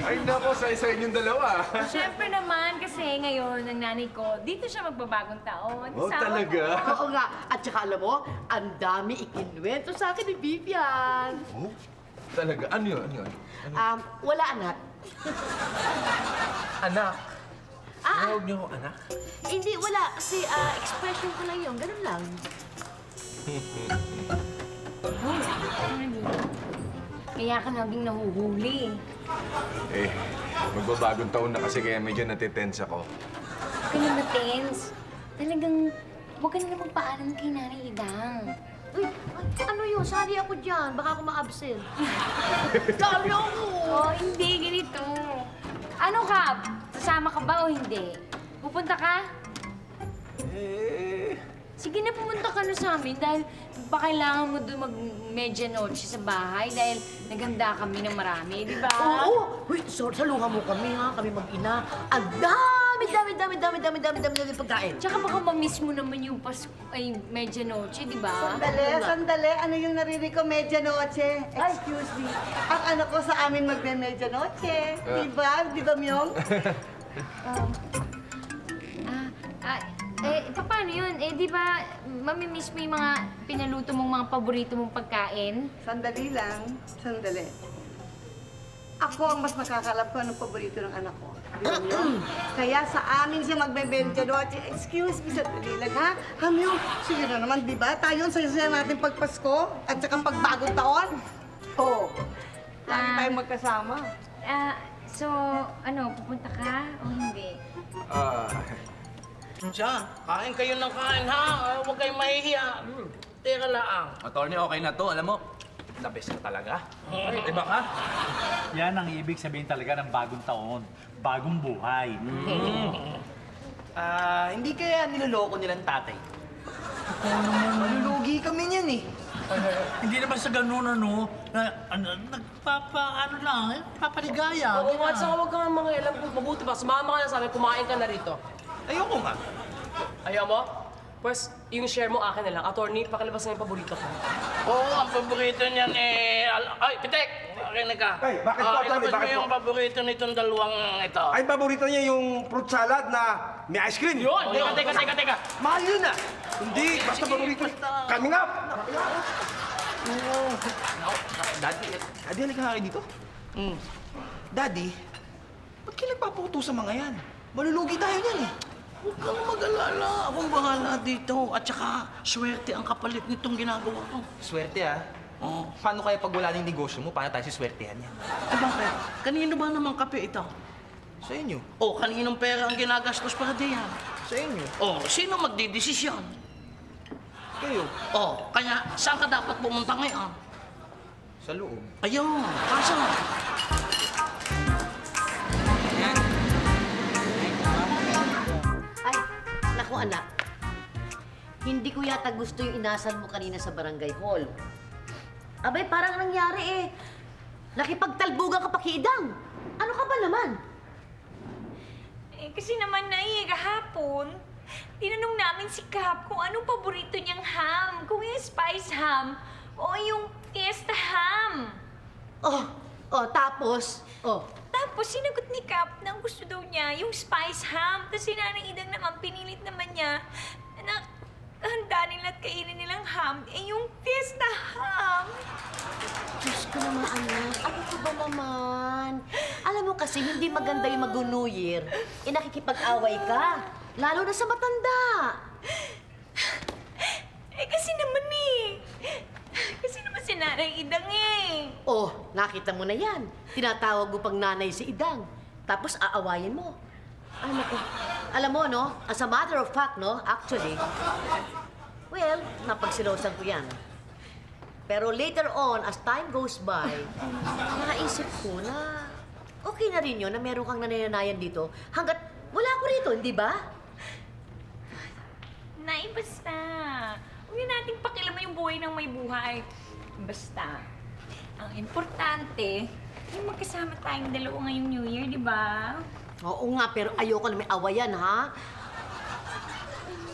Ay, nako, sa inyong dalawa. Siyempre naman, kasi ngayon, ang nanay ko, dito siya magbabagong taon. Oh, Sama talaga? ko. Oo nga. At saka alam mo, ang dami ikinwento sa akin ni Vivian. Oh? Talaga? Ano yun? Wala anak. Anak? Tawag niyo ako anak? Hindi, wala. Kasi expression ko lang yun. Ganun lang. Kaya ka naging nahuhuli. Eh, magbabagong taon na kasi kaya medyo natitense ako. Huwag ka na ma-tense. Talagang, huwag ka na lang magpaalam kay Nanay Idang. Uy, ano yun? Sali ako dyan. Baka ako ma-absent. Sali ako! Oh, hindi. Ganito. Ano, Kap? Sasama ka ba o hindi? Pupunta ka? Sige na, pumunta ka na sa amin dahil baka kailangan mo doon mag-medianoche sa bahay dahil naghanda kami ng marami, di ba? Oo! Uy, saluhan mo kami ha, kami mag-ina. Ang dami pagkain. Tsaka baka ma-miss mo naman yung medianoche, di ba? Sandali. Ano yung narinig ko? Medianoche. Excuse me. Ang anak ko sa amin magme-medianoche. Di ba? Di ba, Myong? paano yun? Di ba, mamimiss mo yung mga pinaluto mong mga paborito mong pagkain? Sandali lang. Sandali. Ako ang mas nakakalap ko anong paborito ng anak ko. Yun yun. Kaya sa amin siya magbebenta doon. Excuse me, sandali lang, ha? Hamyo, sige na naman, di ba? Tayo ang saya-saya natin pagpasko at saka pagbagong taon. Oo. Lagi tayong magkasama. So, pupunta ka o hindi? Siya, kain kayo ng kain, ha? Huwag kayong mahihiya. Teka lang. Attorney, okay na to. Alam mo, the best ka talaga. Diba ka? Yan ang ibig sabihin talaga ng bagong taon. Bagong buhay. Hindi kaya niloloko nilang tatay? Malulugi kami niyan eh. Hindi naman sa ganun, papaligaya. Oo nga, saka huwag kang mangialam. Mabuti pa, sumama ka na sa amin, kumain ka na rito. Ayoko nga. Ayaw mo? Pues, yung share mo akin na lang. Attorney, pakilabas na yung paborito ko. Oo, ang paborito niyan ay, Pitek! Makinig ka. Ay, bakit po, Tony? Ilabas mo Bakit po? yung paborito nitong dalawang ito. Ay, paborito niya yung fruit salad na may ice cream. Yun! Teka. Mahal yun ah. Hindi, basta paborito. Coming up! Daddy, halika nga kayo dito. Daddy, ba't kayo nagpaputo sa mga yan? Malulugi tayo niyan eh. Huwag kang mag-alala. Akong bahala dito. At saka, swerte ang kapalit nitong ginagawa ko. Swerte Oo. Paano kaya pag wala na yung negosyo mo, paano tayo siswertehan yan? Bakit? Kanino ba namang kape ito? Sa inyo. O, kaninong pera ang ginagastos para diyan? Sa inyo. O, sino magdidesisyon? Kayo. O, kaya saan ka dapat pumunta ngayon? Sa loob. Ayun, pasa. Ay, naku anak. Hindi ko yata gusto yung inasal mo kanina sa barangay hall. Abay, parang nangyari eh. Nakipagtalbugan ka pa kay Idang. Ano ka ba naman? Kasi naman kahapon, tinanong namin si Cap kung anong paborito niyang ham. Kung yung spice ham o yung fiesta ham. Tapos? Tapos sinagot ni Cap na ang gusto daw niya yung spice ham. Tapos si Nanay Idang naman, pinilit naman niya na handa nila at kainin nilang ham, yung fiesta ham. Diyos ko naman, anak. Ano ka ba naman? Alam mo kasi, hindi maganda yung mag-New Year. Nakikipag-away ka. Lalo na sa matanda. Kasi naman Kasi naman si Nanay Idang Nakita mo na yan. Tinatawag mo pang nanay si Idang. Tapos aawayin mo. Ay, naku. Alam mo, as a matter of fact, actually, well, napagsilosan ko yan. Pero later on, as time goes by, naisip ko na okay na rin yun na meron kang nanananayan dito hanggat wala ko rito, hindi ba? Nay, basta. Huwag na natin pakilaman yung buhay ng may buhay. Basta, ang importante, yung magkasama tayong dalawa ngayong New Year, di ba? Oo nga, pero ayoko na may awayan, ha?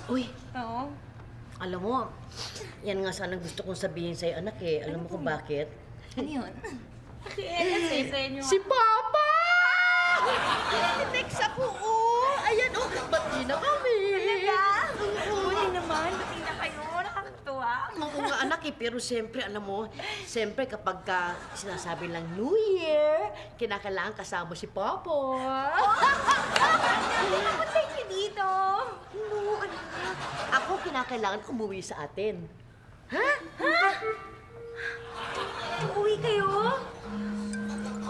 Uy, Oo. alam mo, yan nga sana gusto kong sabihin sa'yo, anak eh. Alam mo kung bakit? Ano yun? Kasi sa inyo. Si Papa! Text ako, Ayan, bati na kami. Talaga? Buti naman, buti na kayo. Nakakatuwa. Oo nga, anak eh. Pero siyempre, alam mo, siyempre kapag sinasabi lang New Year, kinakailangan kasama si Papa. Punta niyo dito. No, anak. Ako kinakailangan umuwi sa atin. Ha? Uuwi kayo?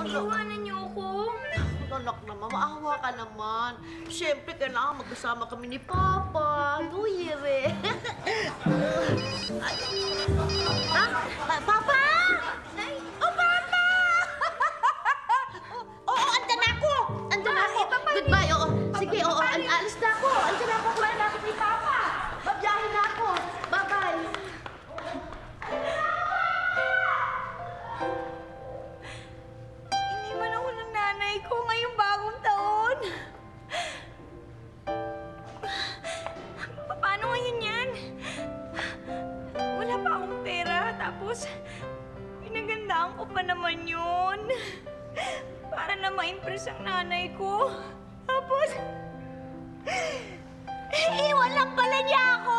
Iiwanan niyo ako? Anak naman, maawa ka naman. Siyempre, kailangan magkasama kami ni Papa. New Year eh. Papa! Papa! Andyan na ako! Goodbye, Sige, alis na ako. Andyan na ako. Malapit ni Papa. Babiyahin na ako. Bye-bye. Iniwan ako ng nanay ko ngayong bagong taon. Paano ngayon yan? Wala pa akong pera, tapos pinagandaan ko pa naman yun. Para na ma-impress ang nanay ko. Tapos, Iwan lang pala niya ako!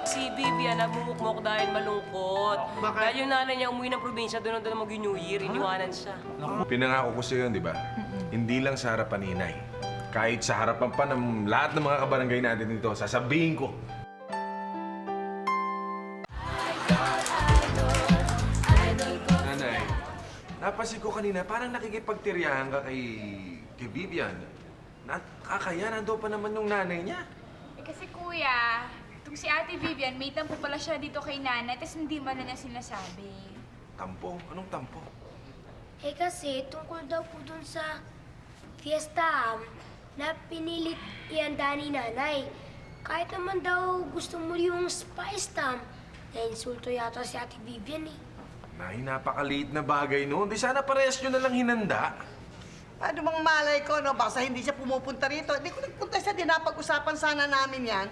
Si Vivian nagmumukmok dahil malungkot. Bakit? Dahil yung nanay niya umuwi ng probinsya, doon na mag-New Year, iniwanan siya. Pinangako ko sa iyo, di ba? Hindi lang sa harapan ni Inay. Kahit sa harapan pa ng lahat ng mga kabarangay natin dito, sasabihin ko. Nanay, napansin ko kanina, parang nakikipagtiryahan ka kay Vivian. Kakaya, nandun pa naman yung nanay niya. Eh kasi kuya, itong si Ate Vivian, may tampo pala siya dito kay nanay, tapos hindi man na niya sinasabi. Tampo? Anong tampo? Eh kasi, tungkol daw po dun sa fiesta na pinilit ihanda ni nanay. Kahit naman daw gusto mo yung spice tam, na-insulto yata si Ate Vivian eh. Nay, napakaliit na bagay noon. Di sana parehas nyo na lang hinanda. Ano bang malay ko, no? Basta hindi siya pumupunta rito. Hindi ko nagpunta siya, dinapag-usapan sana namin yan.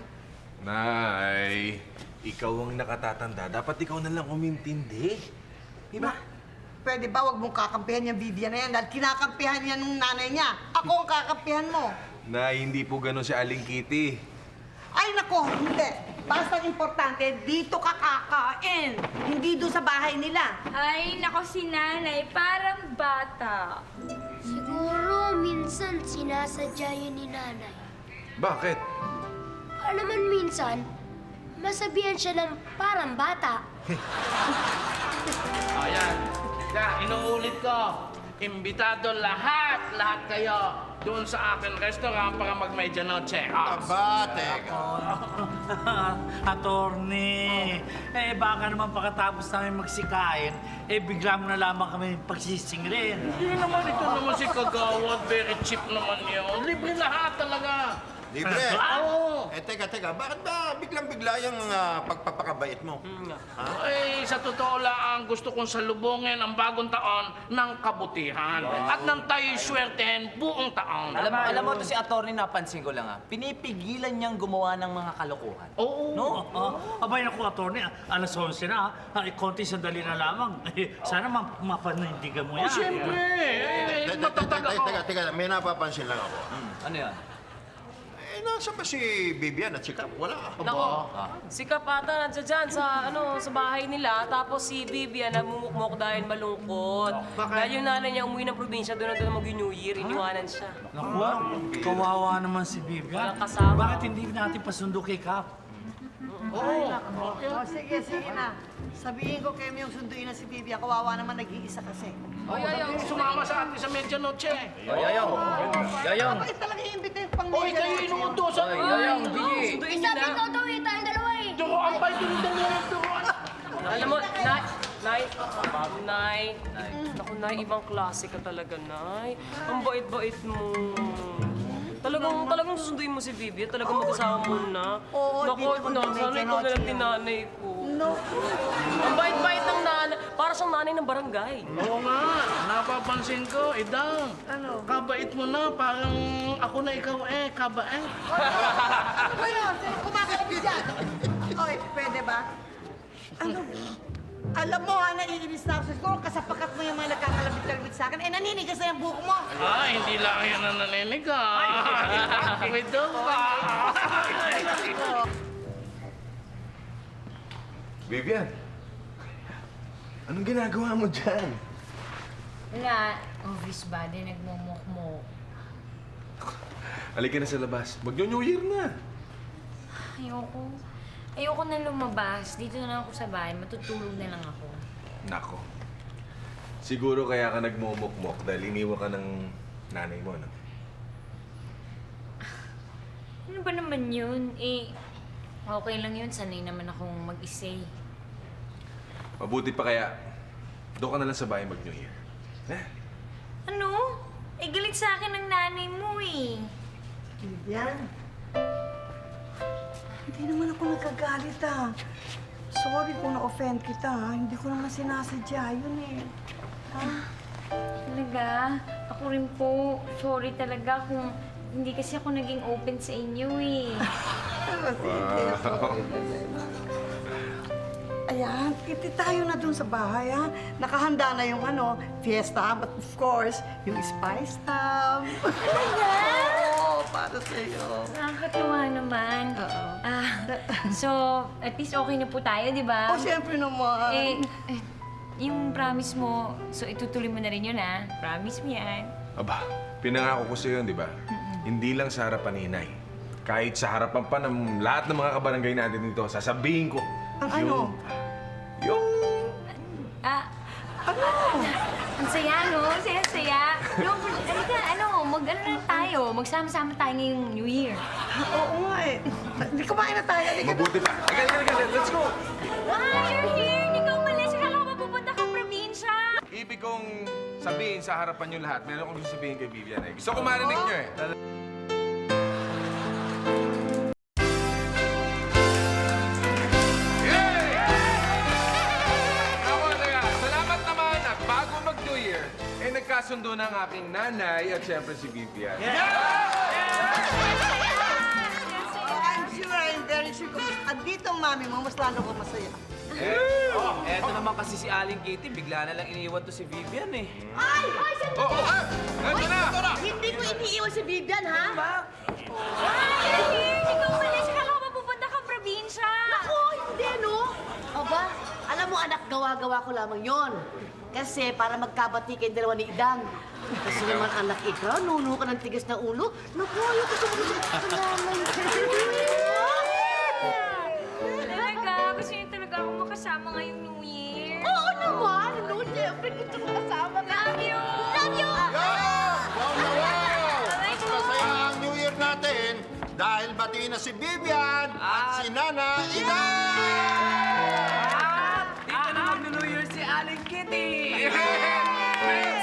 Nay, ikaw ang nakatatanda. Dapat ikaw na lang umintindi. Di ba? Pwede ba wag mong kakampihan yung Vivian na yan dahil kinakampihan niya ng nanay niya. Ako ang kakampihan mo. Nay, hindi po ganun si Aling Kitty. Ay nako, hindi. Basta importante, dito ka kakain. Hindi doon sa bahay nila. Ay, nako si nanay, parang bata. Siguro minsan sinasadya yun ni nanay. Bakit? Para naman minsan, masabihan siya ng parang bata. Ayan. Inuulit ko. Imbitado lahat kayo doon sa akin restaurant para mag-medianoche. Aba, teka. Attorney, baka naman pagkatapos namin magsikain, bigla mo na lamang kami pagsisingilin. Hindi naman, ito naman si Kagawad. Very cheap naman yun. Libre lahat talaga. Libre? Oo. Teka. Bakit ba biglang-bigla yung pagpapakabait mo? Ay, sa totoo lang, gusto kong salubungin ang bagong taon ng kabutihan. At nang tayo'y swertehin buong taon. Alam mo to si attorney, napansin ko lang pinipigilan niyang gumawa ng mga kalokohan. Oo. No? Abay naku, attorney, alas 11 na, konti sandali na lamang. Sana mapanindigan mo yan. Siyempre. Matatag ako. Teka, may napapansin lang ako. Ano yan? Nasa ba si Vivian at si Cap? Wala. Nako, si Kapata nandiyan dyan sa bahay nila. Tapos si Vivian nagmumukmok dahil malungkot. Dahil yung nanay niya umuwi ng probinsya, doon na mag-New Year, iniwanan siya. Naku, kawawa naman si Vivian. Walang kasama. Bakit hindi natin pasundo kay Cap? Oh, sige na. Sabihin ko kayo yung sunduin na si Vivian. Kawawa naman nag-iisa kasi. Sumama sa atin sa medianoche. Yayong! Bakit talaga i-imbita yung pang Oy, kayo inuutosan. Yayong, Biggie! Sunduin Sabi nila. ko daw tayong dalawa eh. Duro, ang bait yung duruan. Alam mo, Nay. Naku, Nay, ibang klase ka talaga, Nay. Ang bait-bait mo. Talagang susunduin mo si Vivian. Talagang mag-asawa mo na. Oo, Naku, dito sana ikaw na lang tinanay ko. No. Ang bait-bait ng nanay. Para siyang nanay ng barangay. Oo nga, napapansin ko, Idang. Ano? Kabait mo na, parang ako na ikaw kabait. Ano ba yun? Kumakit dyan. Okay, pwede ba? Ano? Alam mo naiinis na ako. Siguro kasapakat mo yung mga nagkakalabit-kalabit sa akin. Naninigas na yung buhok mo. Hindi lang yan ang naninig May ba? Vivian, anong ginagawa mo dyan? Wala, office body, nagmumukmok. Halika na sa labas. Mag-New Year na. Ayoko na lumabas. Dito na lang ako sa bahay. Matutulog na lang ako. Nako. Siguro kaya ka nagmumukmok dahil iniwan ka ng nanay mo, no? Ano ba naman yun? Okay lang yun. Sanay naman akong mag-isay. Mabuti pa kaya, doon ka na lang sa bahay mag-New Year. Ano? Galit sa akin ng nanay mo Vivian? Hindi naman ako nagkagalit Sorry kung na-offend kita Hindi ko naman sinasadya yun Talaga? Ako rin po. Sorry talaga kung hindi kasi ako naging open sa inyo Ayan, iti tayo na dun sa bahay, ha? Nakahanda na yung fiesta, but of course, yung spice ham. Oo, para sa'yo. Nakakatuwa naman. So, at least okay na po tayo, di ba? Oh, syempre naman. Yung promise mo, so itutuloy mo na rin yun, ha? Promise mo yan. Aba, pinangako ko sa'yo, di ba? Hindi lang sa harapan ni Inay. Kahit sa harapan pa ng lahat ng mga kabarangay natin dito, sasabihin ko. Ang ano? Yung... Ang saya, no? Saya-saya. No, halika, mag-ano na tayo. Magsama-sama tayo ngayong New Year. Oo nga eh. Hindi kumain na tayo. Halika. Mabuti pa. Let's go! Wow, you're here! Hindi ka umalis. Akala ko mapupunta kang probinsya. Ibig kong sabihin sa harapan nyo lahat, meron kong gusto sabihin kay Vivian eh. Gusto ko marinig nyo eh. Nagkasundo ng aking nanay at siyempre si Vivian. I'm sure, I'm very sure. At dito ang mami mo, mas lalo ko masaya. Eto naman kasi si Aling Kitty, bigla na lang iniwan to si Vivian eh. Ay! Ay, sandali! Ito na! Hindi ko iniiwan si Vivian, ha? You're here! Hindi ka umalis. Akala ko mapupunta kang probinsya. Ako, hindi, no? Aba, alam mo, anak, gawa-gawa ko lamang yon. Kasi para magkabati kayong dalawa ni Idang. Kasi naman, anak, ikaw, nuno ka ng tigas na ulo. Naku, ayaw ko sa mga salaman. Talaga, gusto niyo talaga ako makasama ngayong New Year. Oo naman, no? Siyempre, gusto ko kasama. Love you! Love you! Mas masaya ang New Year natin dahil batiin na si Vivian at si Nana Inay! Dito na mag-New Year si Aling Kitty!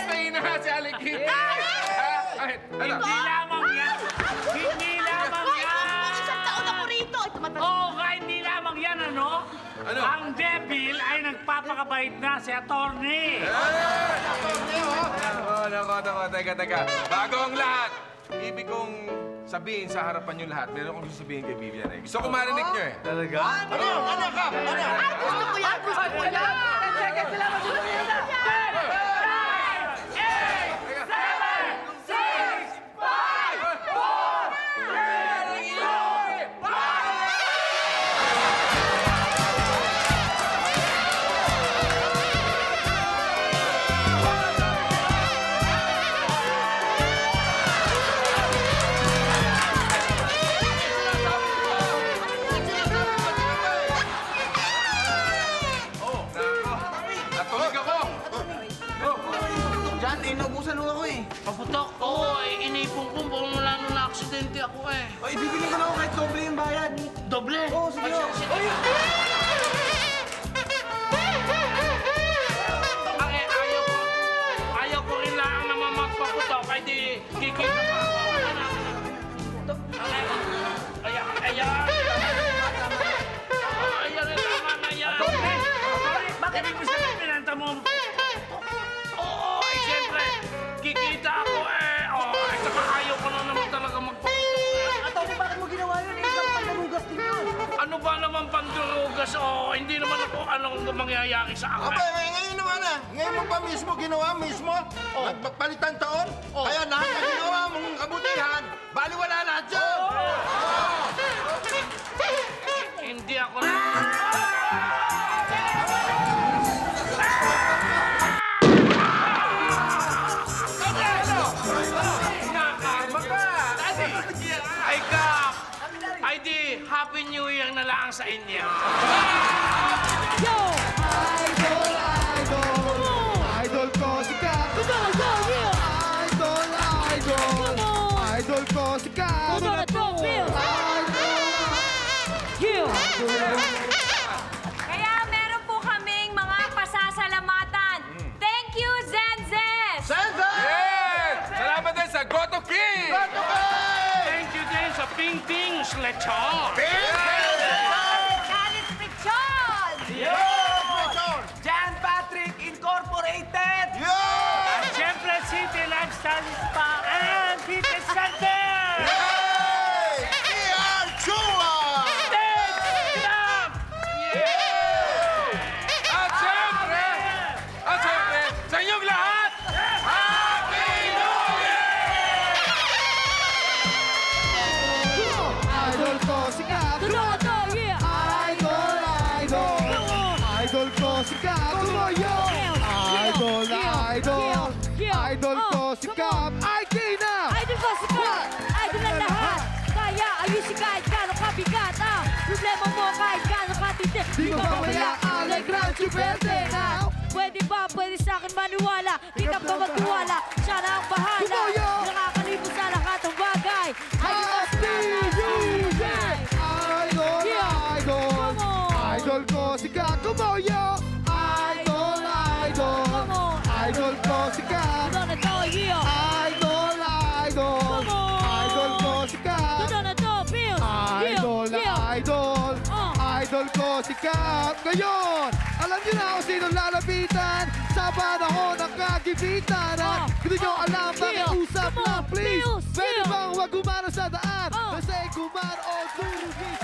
Stay na si Aling Kitty! Hindi lamang yan! Hindi lamang yan! Isang taon ako rito. Oo, hindi lamang yan, ano? Ang devil ay nagpapakabait na si Atty. Nako, teka. Bago ang lahat, ibig kong sabihin sa harapan nyo lahat, meron kong gusto sabihin kay Vivian eh. Gusto ko marinig nyo eh. Talaga? Ano? Ano ka? Ano? Ay, gusto ko yan, gusto ko yan. Natulig ako! Diyan, naubusan mo ako eh. Paputok, oo, inipon ko, baka wala nung na-aksidente ako eh. Ay, bibigyan ko na ako kahit doble yung bayad. Doble? Oo, sige. Ayaw ko rin lang naman magpaputok, ay di kikita pa ako. Ayan, tama na yan. Bakit ibig sabihin pinanta mo? Oo, ay siyempre, kikita ako eh. Ay saka ayaw ko na naman talaga magpaputok. At ako, bakit mo ginawa yun? Eh, isang pandarugas din yun. Ano ba naman pandurugas? Hindi naman ako anong mangyayari sa akin. Aba, ngayon naman na. Ngayon mo pa mismo ginawa mismo. Nagpalitan taon. Kaya lahat na ginawa mong kabutihan, baliwala lahat yun. Hindi ako Ay, Kap! Ay di, Happy New Year na lang sa inyo. Idol ko si Kat! Idol ko si Kat! Kaya meron po kaming mga pasasalamatan. Thank you, Zenzes! Yes! Salamat din sa Goto King! Thank you din sa Ping Ping Lechon. Alice Pichon! Jan Patrick Incorporated! At siyempre, City Lifestyle Spa and Fitness Center! PR Chua! Thanks, Grab! Yeah! Kumoyo! Idol na idol! Idol ko si Cap! ID na! Idol ko si Cap! Idol ang lahat! Kaya ayusin kahit gano'ng kabigat ang problema mo kahit gano'ng katindi. Di ko pabayaan ang Grand Chupete now! Pwede ba? Pwede sa akin maniwala. Di ka pa magtiwala. Siya na ang bahala. Kumoyo! Nakakalimutan sa lahat ng bagay. HDUJ! Idol na idol! Idol ko si Cap! Kumoyo! Idol, idol! Idol ko si Cap! Ito na to, yeah. Idol, idol! Idol ko si Cap! Ito na to, Pills. Idol na idol! Idol ko si Cap! Ngayon, alam niyo na kung sino lalapitan sa panahon ng kagipitan. At kung nyo alam, pakiusap lang, please. Pwede bang wag gumana sa daan? Kasi gumana o durugis.